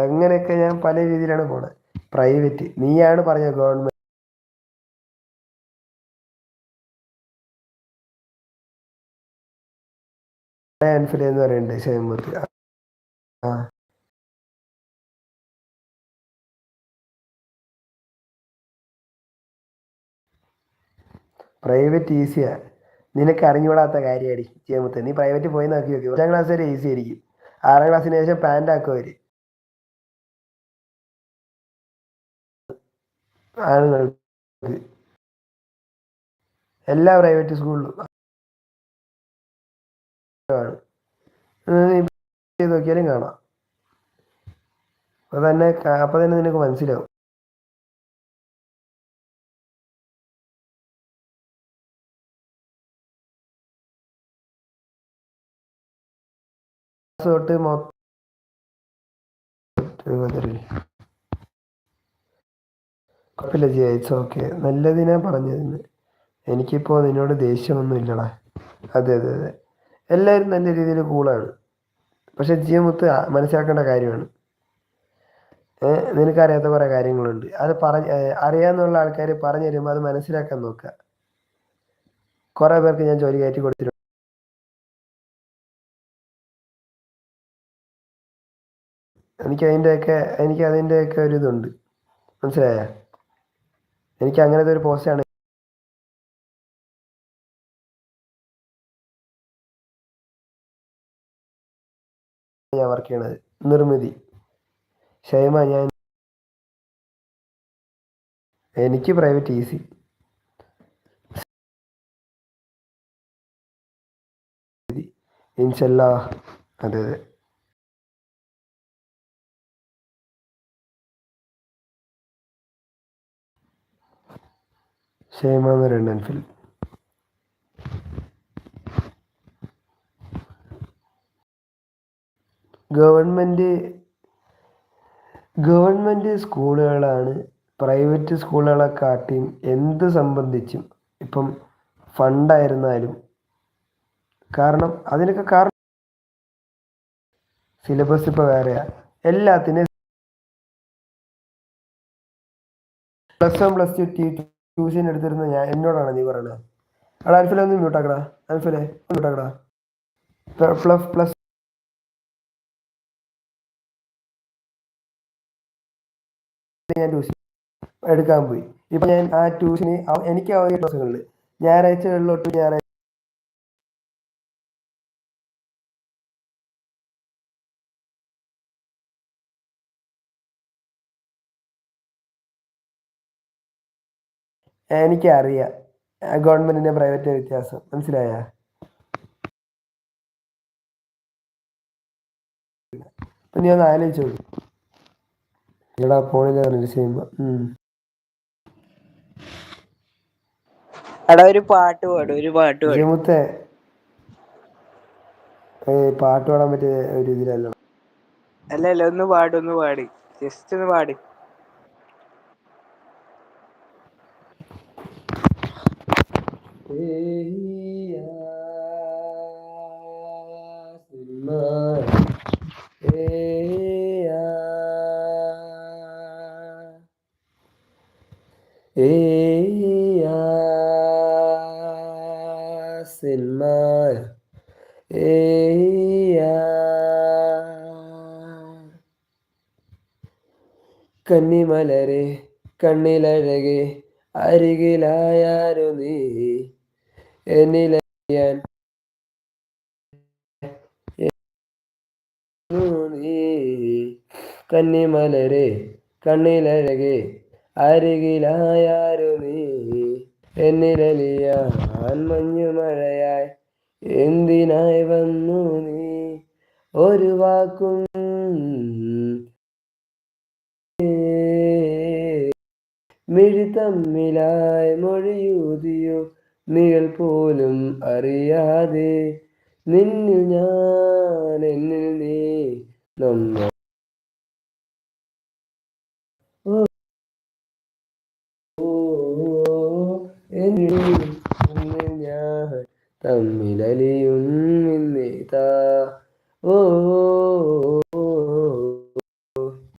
അങ്ങനെയൊക്കെ ഞാൻ പല രീതിയിലാണ് പോണത്. പ്രൈവറ്റ് നീയാണ് പറഞ്ഞത് ഗവൺമെന്റ് ആൻഫിൽ എന്ന് പറയുന്നുണ്ട് ഷെയ്മൂത്ത്. ആ പ്രൈവറ്റ് ഈസിയാ. നിനക്ക് അറിഞ്ഞുകൂടാത്ത കാര്യമാടി ഷെയ്മൂത്ത്. നീ പ്രൈവറ്റ് പോയി നോക്കി നോക്കി. 1ാം ക്ലാസ് വരെ ഈസി ആയിരിക്കും. 6ാം ക്ലാസ്സിന് ശേഷം പാൻ്റ് ആക്കും അവര് ആണുങ്ങൾക്ക്. എല്ലാ പ്രൈവറ്റ് സ്കൂളിലും ആണ്. നീ ചെയ്ത് നോക്കിയാലും കാണാം. അപ്പൊ തന്നെ നിനക്ക് മനസ്സിലാവും. തൊട്ട് കുഴപ്പമില്ല ജിയ, ഇറ്റ്സ് ഓക്കെ. നല്ലതിനാ പറഞ്ഞതിന്. എനിക്കിപ്പോൾ നിന്നോട് ദേഷ്യമൊന്നും ഇല്ലടാ. അതെ അതെ അതെ, എല്ലാവരും നല്ല രീതിയിൽ കൂളാണ്. പക്ഷെ ജിയമുത്ത് മനസ്സിലാക്കേണ്ട കാര്യമാണ്, നിനക്കറിയാത്ത കുറേ കാര്യങ്ങളുണ്ട്. അത് അറിയാന്നുള്ള ആൾക്കാർ പറഞ്ഞു തരുമ്പോൾ അത് മനസ്സിലാക്കാൻ നോക്കുക. കുറേ പേർക്ക് ഞാൻ ജോലി കയറ്റി കൊടുത്തിട്ടുണ്ട്. എനിക്ക് അതിൻ്റെയൊക്കെ ഒരു ഇതുണ്ട്, മനസ്സിലായ? എനിക്ക് അങ്ങനത്തെ ഒരു പോസ്റ്റാണ് ഞാൻ വർക്ക് ചെയ്യണത്. നിർമ്മിതി ഷൈമ. എനിക്ക് പ്രൈവറ്റ് ഈസി. ഇൻഷല്ലാ. അതെ അതെ. ഷൈമ എന്ന് പറയുന്നുണ്ട് അൻഫിൽ. ഗവൺമെൻറ് സ്കൂളുകളാണ് പ്രൈവറ്റ് സ്കൂളുകളെക്കാട്ടിയും എന്ത് സംബന്ധിച്ചും. ഇപ്പം ഫണ്ടായിരുന്നാലും, കാരണം അതിനൊക്കെ കാരണം സിലബസ് ഇപ്പോൾ വേറെയാ. എല്ലാത്തിനും +1 +2 ട്യൂഷൻ എടുത്തിരുന്ന എന്നോടാണ് നീ പറയണത്. അവിടെ അൻഫിലെ ഒന്ന് മ്യൂട്ടാക്കടാ. അൻഫിലെ മ്യൂട്ടാക്കടാ. പ്ലസ് ഞാൻ ട്യൂഷൻ എടുക്കാൻ പോയി. ഇപ്പം ഞാൻ ആ ട്യൂഷന് എനിക്ക് അവധി ദിവസങ്ങളിൽ ഞായറാഴ്ചകളിലോട്ട് എനിക്കറിയാം ഗവൺമെന്റിന്റെ പ്രൈവറ്റ് വ്യത്യാസം. മനസ്സിലായ? ഇപ്പം നീ ഒന്ന് ആലോചിച്ചോളൂ. എടാ ഫോണിൽ ചെയ്യുമ്പോ ഒരു പാട്ട് പാടും, ഒരു പാട്ട് പാടും. ജിമുത്തെ പാട്ട് പാടാൻ പറ്റിയ ഒരു ഇതിലല്ല. അല്ല ഒന്ന് പാടി, ജസ്റ്റ് ഒന്ന് പാടി. കന്നിമലരെ കണ്ണിലഴകെ അരികിലായാരു നീ എന്നിലറിയാൻ നീ. കന്നിമലരെ കണ്ണിലഴകെ അരികിലായാരു നീ എന്നിലലിയാൻ മഞ്ഞുമഴയായി എന്തിനായി വന്നു നീ. ഒരു വാക്കും മിഴി തമ്മിലായി മൊഴിയൂതിയോ നിഴൽ പോലും അറിയാതെ നിന്നിൽ ഞാൻ എന്നിൽ നീ നമ്മ എന്നിൽ ഞാൻ തമ്മിലലിയും നിന്നേതാ. ഓ